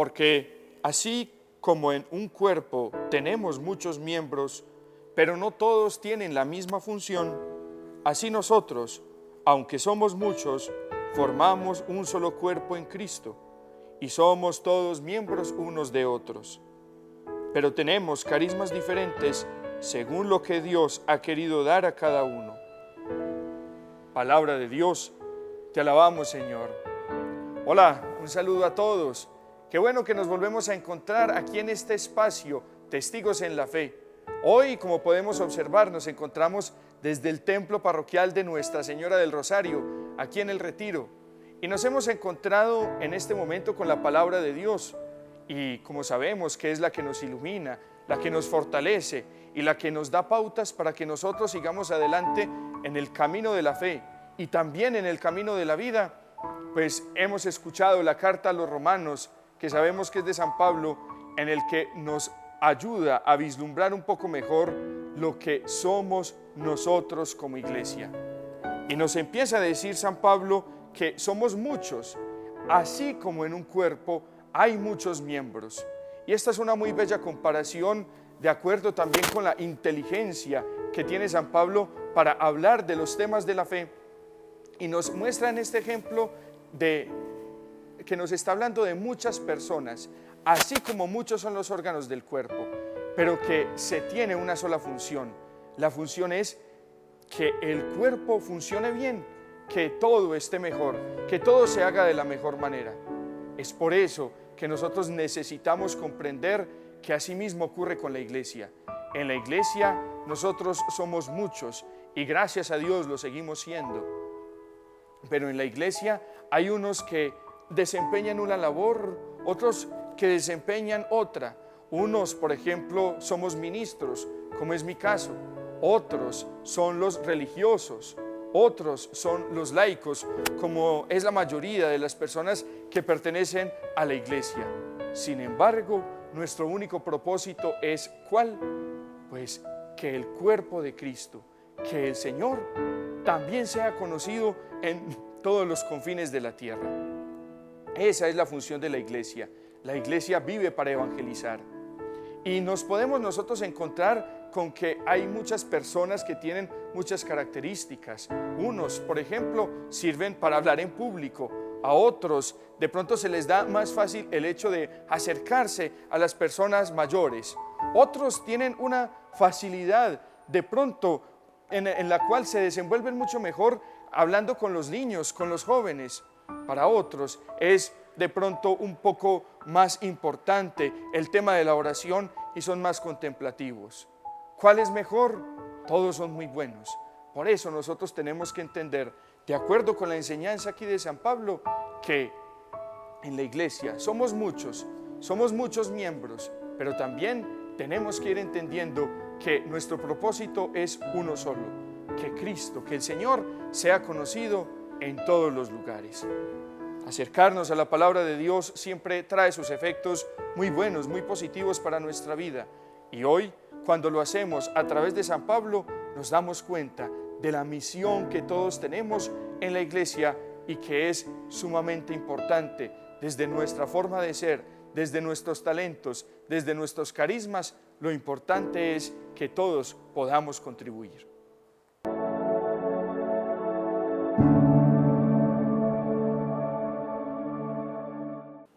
Porque así como en un cuerpo tenemos muchos miembros, pero no todos tienen la misma función, así nosotros, aunque somos muchos, formamos un solo cuerpo en Cristo y somos todos miembros unos de otros. Pero tenemos carismas diferentes según lo que Dios ha querido dar a cada uno. Palabra de Dios, te alabamos, Señor. Hola, un saludo a todos. Qué bueno que nos volvemos a encontrar aquí en este espacio, Testigos en la Fe. Hoy, como podemos observar, nos encontramos desde el templo parroquial de Nuestra Señora del Rosario, aquí en el Retiro. Y nos hemos encontrado en este momento con la palabra de Dios. Y como sabemos que es la que nos ilumina, la que nos fortalece y la que nos da pautas para que nosotros sigamos adelante en el camino de la fe y también en el camino de la vida, pues hemos escuchado la carta a los Romanos, que sabemos que es de San Pablo, en el que nos ayuda a vislumbrar un poco mejor lo que somos nosotros como iglesia. Y nos empieza a decir San Pablo que somos muchos, así como en un cuerpo hay muchos miembros. Y esta es una muy bella comparación, de acuerdo también con la inteligencia que tiene San Pablo para hablar de los temas de la fe. Y nos muestra en este ejemplo que nos está hablando de muchas personas, así como muchos son los órganos del cuerpo, pero que se tiene una sola función. La función es que el cuerpo funcione bien, que todo esté mejor, que todo se haga de la mejor manera. Es por eso que nosotros necesitamos comprender que así mismo ocurre con la iglesia. En la iglesia nosotros somos muchos y gracias a Dios lo seguimos siendo. Pero en la iglesia hay unos que desempeñan una labor, otros que desempeñan otra. Unos, por ejemplo, somos ministros, como es mi caso. Otros son los religiosos. Otros son los laicos, como es la mayoría de las personas que pertenecen a la iglesia. Sin embargo, nuestro único propósito es ¿cuál? Pues que el cuerpo de Cristo, que el Señor también sea conocido en todos los confines de la tierra. Esa es la función de la iglesia. La iglesia vive para evangelizar. Y nos podemos nosotros encontrar con que hay muchas personas que tienen muchas características. Unos, por ejemplo, sirven para hablar en público. A otros, de pronto se les da más fácil el hecho de acercarse a las personas mayores. Otros tienen una facilidad, de pronto, en la cual se desenvuelven mucho mejor hablando con los niños, con los jóvenes. Para otros es de pronto un poco más importante el tema de la oración y son más contemplativos. ¿Cuál es mejor? Todos son muy buenos. Por eso nosotros tenemos que entender, de acuerdo con la enseñanza aquí de San Pablo, que en la iglesia somos muchos miembros, pero también tenemos que ir entendiendo que nuestro propósito es uno solo, que Cristo, que el Señor sea conocido en todos los lugares. Acercarnos a la palabra de Dios siempre trae sus efectos muy buenos, muy positivos para nuestra vida. Y hoy, cuando lo hacemos a través de San Pablo, nos damos cuenta de la misión que todos tenemos en la iglesia y que es sumamente importante desde nuestra forma de ser, desde nuestros talentos, desde nuestros carismas. Lo importante es que todos podamos contribuir.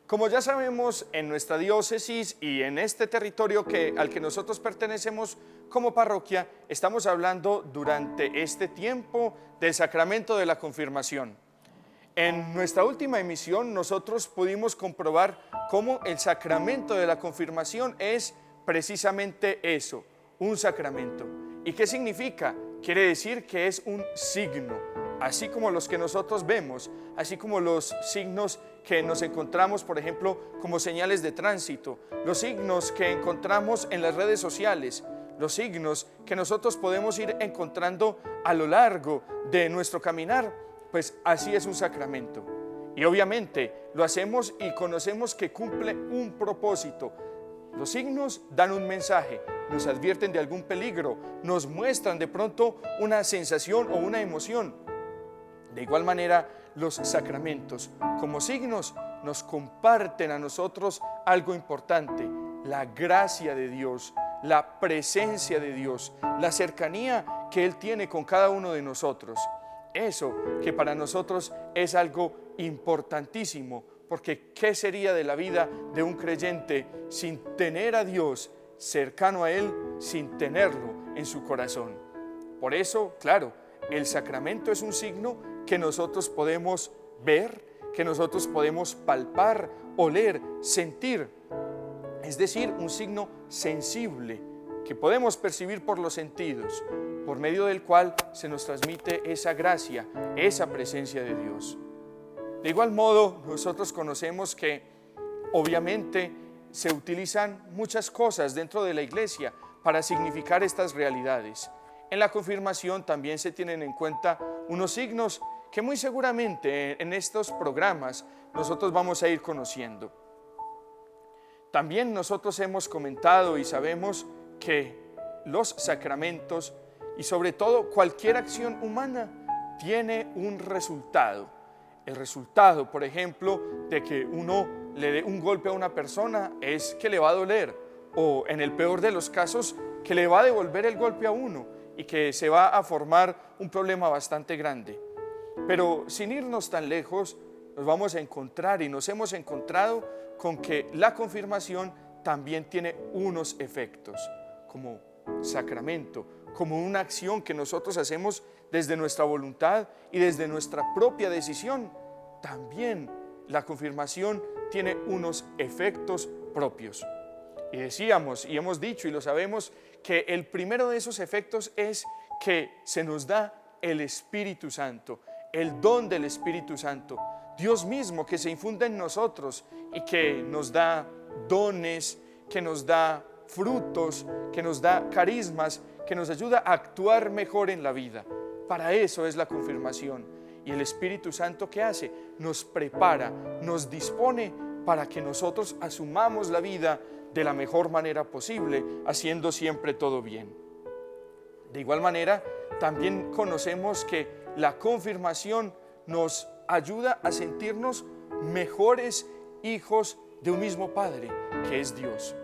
Como ya sabemos, en nuestra diócesis y en este territorio al que nosotros pertenecemos como parroquia, estamos hablando durante este tiempo del sacramento de la confirmación. En nuestra última emisión nosotros pudimos comprobar cómo el sacramento de la confirmación es precisamente eso, un sacramento. ¿Y qué significa? Quiere decir que es un signo, así como los que nosotros vemos, así como los signos que nos encontramos, por ejemplo, como señales de tránsito, los signos que encontramos en las redes sociales, los signos que nosotros podemos ir encontrando a lo largo de nuestro caminar, pues así es un sacramento. Y obviamente lo hacemos y conocemos que cumple un propósito. Los signos dan un mensaje, nos advierten de algún peligro, nos muestran de pronto una sensación o una emoción. De igual manera, los sacramentos, como signos, nos comparten a nosotros algo importante: la gracia de Dios, la presencia de Dios, la cercanía que Él tiene con cada uno de nosotros. Eso que para nosotros es algo importantísimo, porque ¿qué sería de la vida de un creyente sin tener a Dios cercano a Él, sin tenerlo en su corazón? Por eso, claro, el sacramento es un signo que nosotros podemos ver, que nosotros podemos palpar, oler, sentir. Es decir, un signo sensible que podemos percibir por los sentidos, por medio del cual se nos transmite esa gracia, esa presencia de Dios. De igual modo, nosotros conocemos que obviamente se utilizan muchas cosas dentro de la iglesia para significar estas realidades. En la confirmación también se tienen en cuenta unos signos que muy seguramente en estos programas nosotros vamos a ir conociendo. También nosotros hemos comentado y sabemos que los sacramentos y sobre todo cualquier acción humana tiene un resultado. El resultado, por ejemplo, de que uno le dé un golpe a una persona es que le va a doler, o en el peor de los casos, que le va a devolver el golpe a uno y que se va a formar un problema bastante grande. Pero sin irnos tan lejos, nos vamos a encontrar y nos hemos encontrado con que la confirmación también tiene unos efectos como sacramento, como una acción que nosotros hacemos desde nuestra voluntad y desde nuestra propia decisión. También la confirmación tiene unos efectos propios. Y decíamos, y hemos dicho y lo sabemos, que el primero de esos efectos es que se nos da el Espíritu Santo, el don del Espíritu Santo, Dios mismo que se infunde en nosotros y que nos da dones, que nos da frutos, que nos da carismas, que nos ayuda a actuar mejor en la vida. Para eso es la confirmación. Y el Espíritu Santo, ¿qué hace? Nos prepara, nos dispone para que nosotros asumamos la vida de la mejor manera posible, haciendo siempre todo bien. De igual manera, también conocemos que la confirmación nos ayuda a sentirnos mejores hijos de un mismo Padre, que es Dios.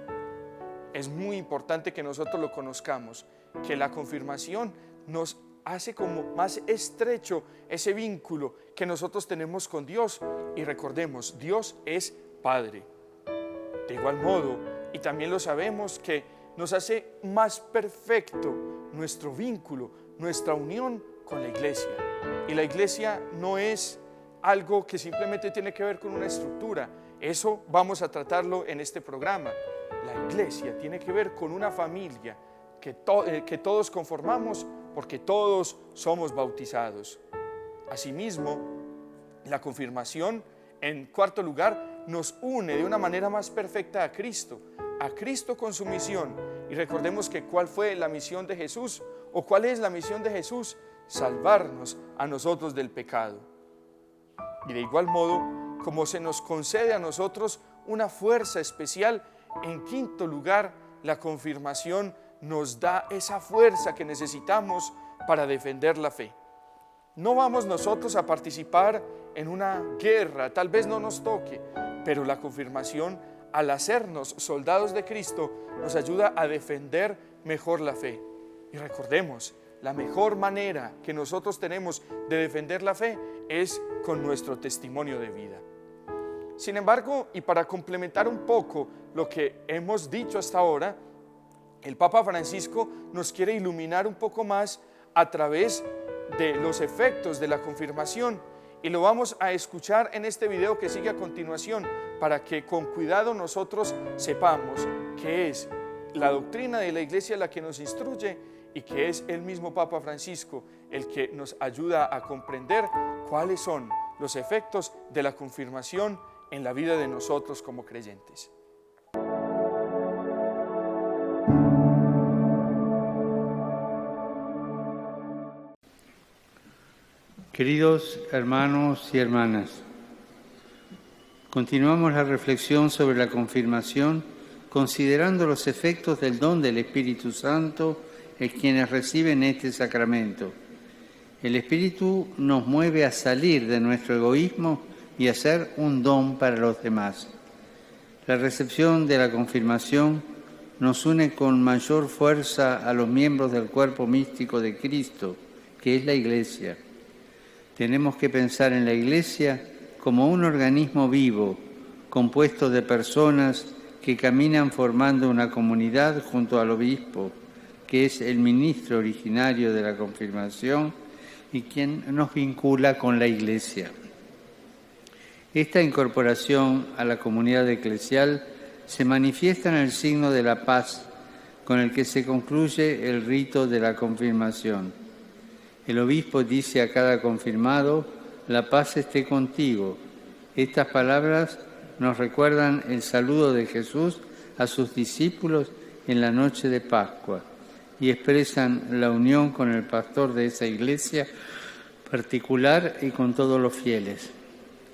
Es muy importante que nosotros lo conozcamos, que la confirmación nos hace como más estrecho ese vínculo que nosotros tenemos con Dios. Y recordemos, Dios es Padre. De igual modo, y también lo sabemos, que nos hace más perfecto nuestro vínculo, nuestra unión con la iglesia. Y la iglesia no es algo que simplemente tiene que ver con una estructura. Eso vamos a tratarlo en este programa. La iglesia tiene que ver con una familia que todos conformamos porque todos somos bautizados. Asimismo, la confirmación, en cuarto lugar, nos une de una manera más perfecta a Cristo con su misión. Y recordemos que ¿cuál fue la misión de Jesús? ¿O cuál es la misión de Jesús? Salvarnos a nosotros del pecado. Y de igual modo, como se nos concede a nosotros una fuerza especial, en quinto lugar, la confirmación nos da esa fuerza que necesitamos para defender la fe. No vamos nosotros a participar en una guerra, tal vez no nos toque, pero la confirmación, al hacernos soldados de Cristo, nos ayuda a defender mejor la fe. Y recordemos, la mejor manera que nosotros tenemos de defender la fe es con nuestro testimonio de vida. Sin embargo, y para complementar un poco lo que hemos dicho hasta ahora, el Papa Francisco nos quiere iluminar un poco más a través de los efectos de la confirmación, y lo vamos a escuchar en este video que sigue a continuación, para que con cuidado nosotros sepamos que es la doctrina de la Iglesia la que nos instruye y que es el mismo Papa Francisco el que nos ayuda a comprender cuáles son los efectos de la confirmación en la vida de nosotros como creyentes. Queridos hermanos y hermanas, continuamos la reflexión sobre la confirmación considerando los efectos del don del Espíritu Santo en quienes reciben este sacramento. El Espíritu nos mueve a salir de nuestro egoísmo y a ser un don para los demás. La recepción de la confirmación nos une con mayor fuerza a los miembros del cuerpo místico de Cristo, que es la Iglesia. Tenemos que pensar en la Iglesia como un organismo vivo, compuesto de personas que caminan formando una comunidad junto al obispo, que es el ministro originario de la confirmación y quien nos vincula con la Iglesia. Esta incorporación a la comunidad eclesial se manifiesta en el signo de la paz, con el que se concluye el rito de la confirmación. El obispo dice a cada confirmado: «La paz esté contigo». Estas palabras nos recuerdan el saludo de Jesús a sus discípulos en la noche de Pascua y expresan la unión con el pastor de esa iglesia particular y con todos los fieles.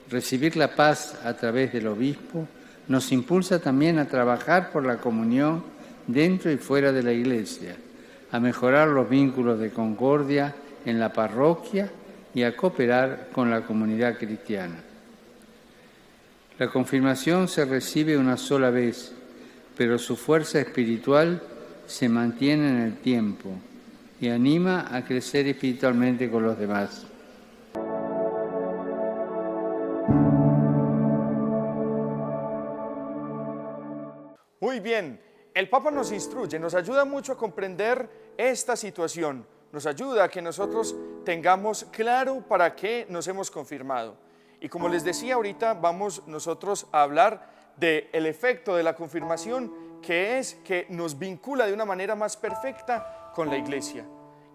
Recibir la paz a través del obispo nos impulsa también a trabajar por la comunión dentro y fuera de la iglesia, a mejorar los vínculos de concordia en la parroquia y a cooperar con la comunidad cristiana. La confirmación se recibe una sola vez, pero su fuerza espiritual se mantiene en el tiempo y anima a crecer espiritualmente con los demás. Muy bien, el Papa nos instruye, nos ayuda mucho a comprender esta situación, nos ayuda a que nosotros tengamos claro para qué nos hemos confirmado. Y como les decía ahorita, vamos nosotros a hablar del efecto de la confirmación, que es que nos vincula de una manera más perfecta con la Iglesia.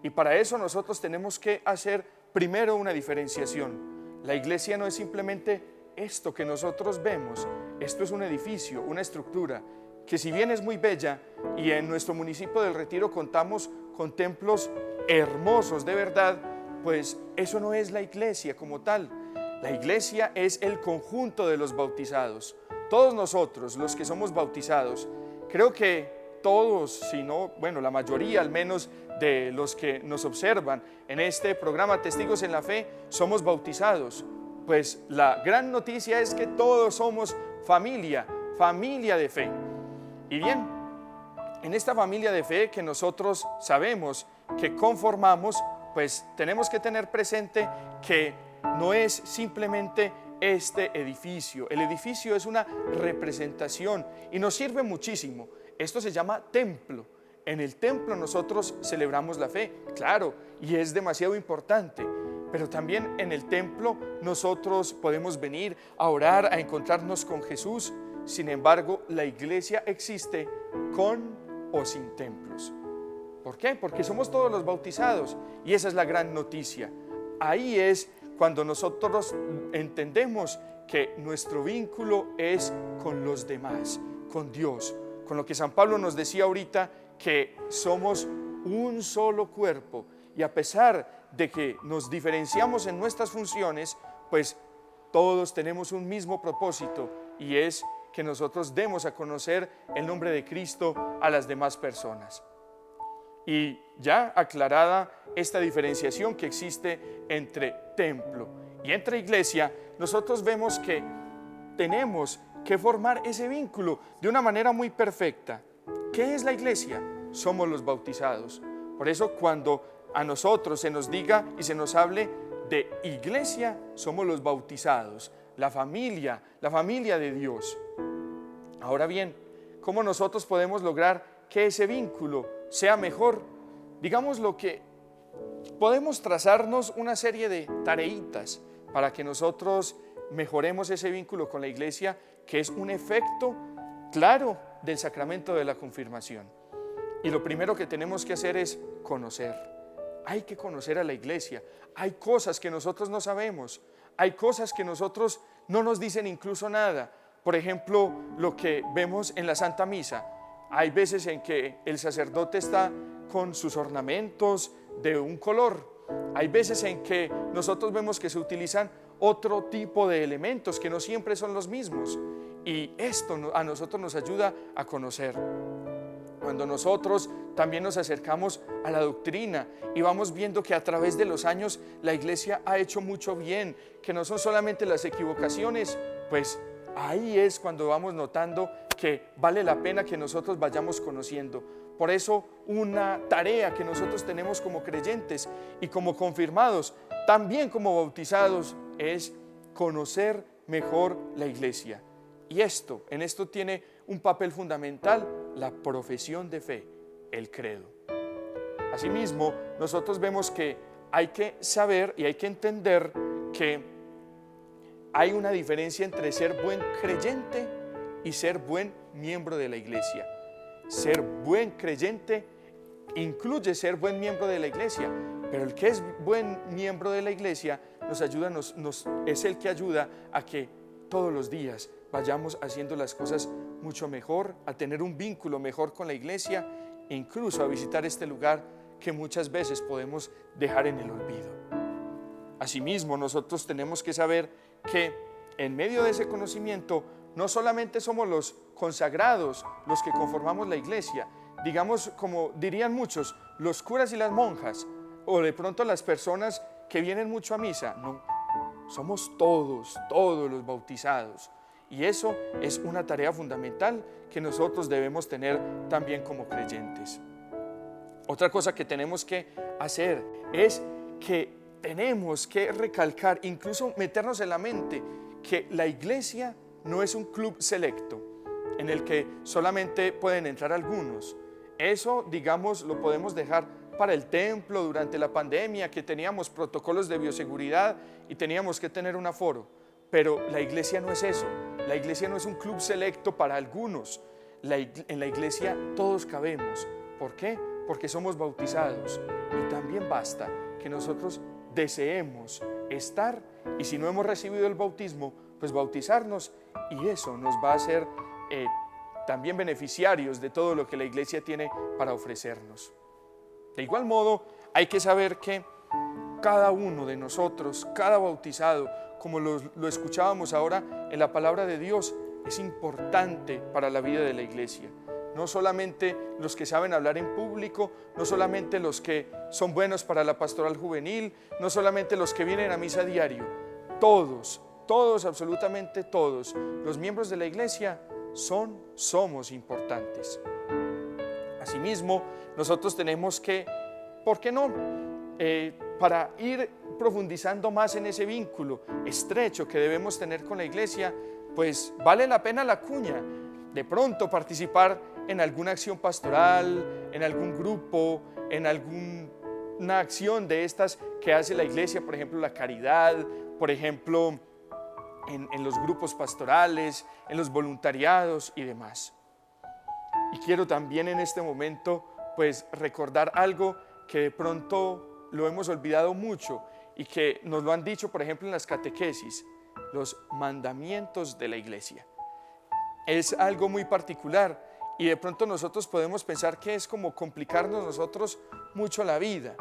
Y para eso nosotros tenemos que hacer primero una diferenciación. La Iglesia no es simplemente esto que nosotros vemos, esto es un edificio, una estructura, que si bien es muy bella, y en nuestro municipio del Retiro contamos con templos hermosos de verdad, pues eso no es la Iglesia como tal. La Iglesia es el conjunto de los bautizados. Todos nosotros, los que somos bautizados, creo que todos, si no, bueno, la mayoría al menos de los que nos observan en este programa Testigos en la Fe, somos bautizados. Pues la gran noticia es que todos somos familia de fe. Y bien, en esta familia de fe que nosotros sabemos que conformamos, pues tenemos que tener presente que no es simplemente este edificio. El edificio es una representación y nos sirve muchísimo. Esto se llama templo. En el templo nosotros celebramos la fe, claro, y es demasiado importante. Pero también en el templo nosotros podemos venir a orar, a encontrarnos con Jesús. Sin embargo, la Iglesia existe con o sin templos. ¿Por qué? Porque somos todos los bautizados y esa es la gran noticia. Ahí es cuando nosotros entendemos que nuestro vínculo es con los demás, con Dios, con lo que San Pablo nos decía ahorita, que somos un solo cuerpo y a pesar de que nos diferenciamos en nuestras funciones, pues todos tenemos un mismo propósito y es que nosotros demos a conocer el nombre de Cristo a las demás personas. Y ya aclarada esta diferenciación que existe entre templo y entre iglesia, nosotros vemos que tenemos que formar ese vínculo de una manera muy perfecta. ¿Qué es la iglesia? Somos los bautizados. Por eso cuando a nosotros se nos diga y se nos hable de iglesia, somos los bautizados, la familia de Dios. Ahora bien, ¿cómo nosotros podemos lograr que ese vínculo sea mejor? Digamos lo que podemos trazarnos una serie de tareitas para que nosotros mejoremos ese vínculo con la iglesia, que es un efecto claro del sacramento de la confirmación. Y lo primero que tenemos que hacer es conocer. Hay que conocer a la iglesia. Hay cosas que nosotros no sabemos. Hay cosas que nosotros no nos dicen incluso nada. Por ejemplo, lo que vemos en la Santa Misa. Hay veces en que el sacerdote está con sus ornamentos de un color. Hay veces en que nosotros vemos que se utilizan otro tipo de elementos que no siempre son los mismos. Y esto a nosotros nos ayuda a conocer. Cuando nosotros también nos acercamos a la doctrina y vamos viendo que a través de los años la iglesia ha hecho mucho bien, que no son solamente las equivocaciones, pues ahí es cuando vamos notando que vale la pena que nosotros vayamos conociendo. Por eso una tarea que nosotros tenemos como creyentes y como confirmados, también como bautizados, es conocer mejor la iglesia. Y en esto tiene un papel fundamental la profesión de fe, el credo. Asimismo, nosotros vemos que hay que saber y hay que entender que hay una diferencia entre ser buen creyente y ser buen miembro de la iglesia. Ser buen creyente incluye ser buen miembro de la iglesia, pero el que es buen miembro de la iglesia nos ayuda, es el que ayuda a que todos los días vayamos haciendo las cosas mucho mejor, a tener un vínculo mejor con la iglesia e incluso a visitar este lugar que muchas veces podemos dejar en el olvido. Asimismo, nosotros tenemos que saber que en medio de ese conocimiento no solamente somos los consagrados los que conformamos la iglesia, digamos, como dirían muchos, los curas y las monjas, o de pronto las personas que vienen mucho a misa. No, somos todos los bautizados. Y eso es una tarea fundamental que nosotros debemos tener también como creyentes. Otra cosa que tenemos que hacer es que tenemos que recalcar, incluso meternos en la mente, que la iglesia no es un club selecto en el que solamente pueden entrar algunos. Eso, digamos, lo podemos dejar para el templo durante la pandemia, que teníamos protocolos de bioseguridad y teníamos que tener un aforo. Pero la iglesia no es eso. La iglesia no es un club selecto para algunos. En la iglesia todos cabemos. ¿Por qué? Porque somos bautizados. Y también basta que nosotros deseemos estar, y si no hemos recibido el bautismo, pues bautizarnos, y eso nos va a hacer también beneficiarios de todo lo que la iglesia tiene para ofrecernos. De igual modo, hay que saber que cada uno de nosotros, cada bautizado, como lo escuchábamos ahora en la palabra de Dios, es importante para la vida de la iglesia. No solamente los que saben hablar en público, no solamente los que son buenos para la pastoral juvenil, no solamente los que vienen a misa diario. Todos, absolutamente todos, los miembros de la iglesia somos importantes. Asimismo, nosotros tenemos que, ¿por qué no? Para ir profundizando más en ese vínculo estrecho que debemos tener con la iglesia, pues vale la pena la cuña. De pronto participar en alguna acción pastoral, en algún grupo, en alguna acción de estas que hace la iglesia, por ejemplo la caridad, por ejemplo en los grupos pastorales, en los voluntariados y demás. Y quiero también en este momento pues recordar algo que de pronto lo hemos olvidado mucho y que nos lo han dicho, por ejemplo, en las catequesis, los mandamientos de la iglesia. Es algo muy particular y de pronto nosotros podemos pensar que es como complicarnos nosotros mucho la vida,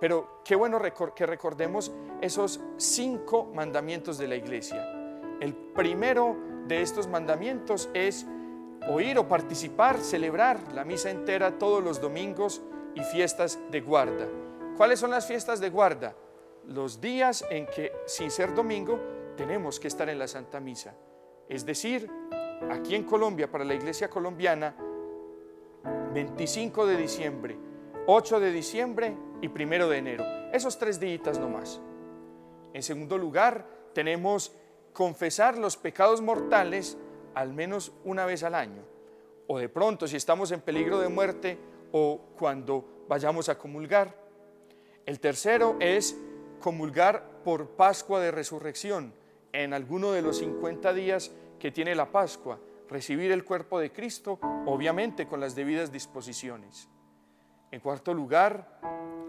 pero qué bueno que recordemos esos 5 mandamientos de la iglesia. El primero de estos mandamientos es oír o participar, celebrar la misa entera todos los domingos y fiestas de guarda. ¿Cuáles son las fiestas de guarda? Los días en que, sin ser domingo, tenemos que estar en la Santa Misa. Es decir, aquí en Colombia, para la iglesia colombiana, 25 de diciembre, 8 de diciembre y 1 de enero. Esos 3 días nomás. En segundo lugar, tenemos confesar los pecados mortales al menos una vez al año. O de pronto, si estamos en peligro de muerte o cuando vayamos a comulgar. El tercero es comulgar por Pascua de Resurrección, en alguno de los 50 días que tiene la Pascua, recibir el cuerpo de Cristo, obviamente con las debidas disposiciones. En cuarto lugar,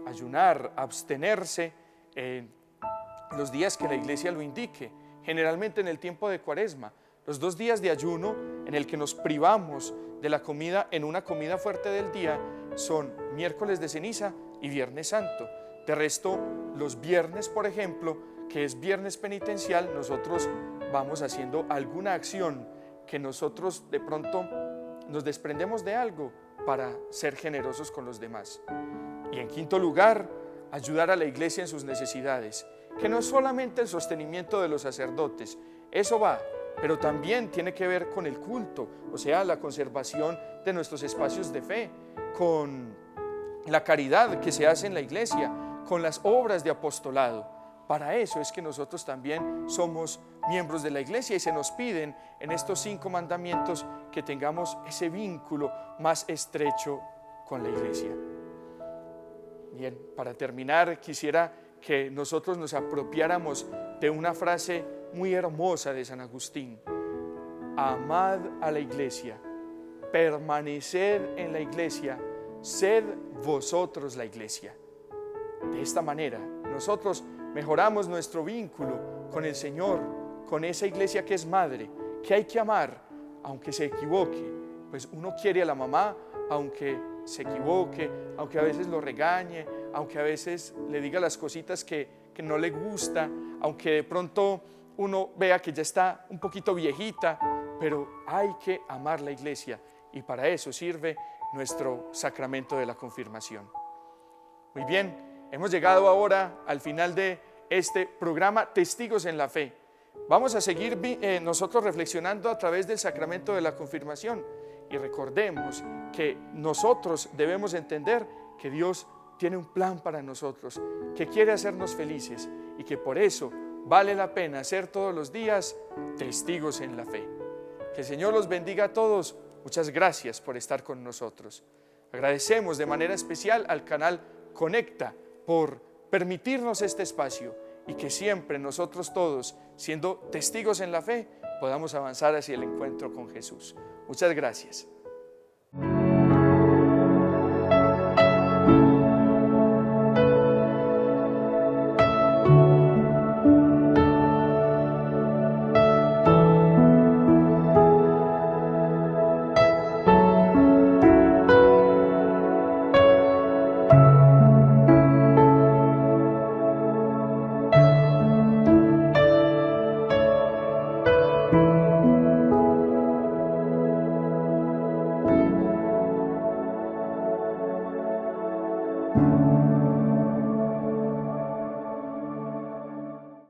ayunar, abstenerse en los días que la iglesia lo indique, generalmente en el tiempo de Cuaresma, los 2 días de ayuno en el que nos privamos de la comida en una comida fuerte del día son miércoles de ceniza y viernes santo. De resto, los viernes, por ejemplo, que es viernes penitencial, nosotros vamos haciendo alguna acción que nosotros de pronto nos desprendemos de algo para ser generosos con los demás. Y en quinto lugar, ayudar a la iglesia en sus necesidades, que no es solamente el sostenimiento de los sacerdotes, eso va, pero también tiene que ver con el culto, o sea, la conservación de nuestros espacios de fe, con la caridad que se hace en la iglesia, con las obras de apostolado. Para eso es que nosotros también somos miembros de la iglesia y se nos piden en estos 5 mandamientos que tengamos ese vínculo más estrecho con la iglesia. Bien, para terminar quisiera que nosotros nos apropiáramos de una frase muy hermosa de San Agustín: amad a la iglesia, permaneced en la iglesia, sed vosotros la iglesia. De esta manera nosotros mejoramos nuestro vínculo con el Señor, con esa iglesia que es madre, que hay que amar aunque se equivoque. Pues uno quiere a la mamá aunque se equivoque, aunque a veces lo regañe, aunque a veces le diga las cositas que no le gusta, aunque de pronto uno vea que ya está un poquito viejita, pero hay que amar la iglesia y para eso sirve nuestro sacramento de la confirmación. Muy bien, hemos llegado ahora al final de este programa Testigos en la Fe. Vamos a seguir nosotros reflexionando a través del sacramento de la confirmación y recordemos que nosotros debemos entender que Dios tiene un plan para nosotros, que quiere hacernos felices y que por eso vale la pena ser todos los días testigos en la fe. Que el Señor los bendiga a todos. Muchas gracias por estar con nosotros. Agradecemos de manera especial al canal Conecta por permitirnos este espacio y que siempre nosotros todos, siendo testigos en la fe, podamos avanzar hacia el encuentro con Jesús. Muchas gracias.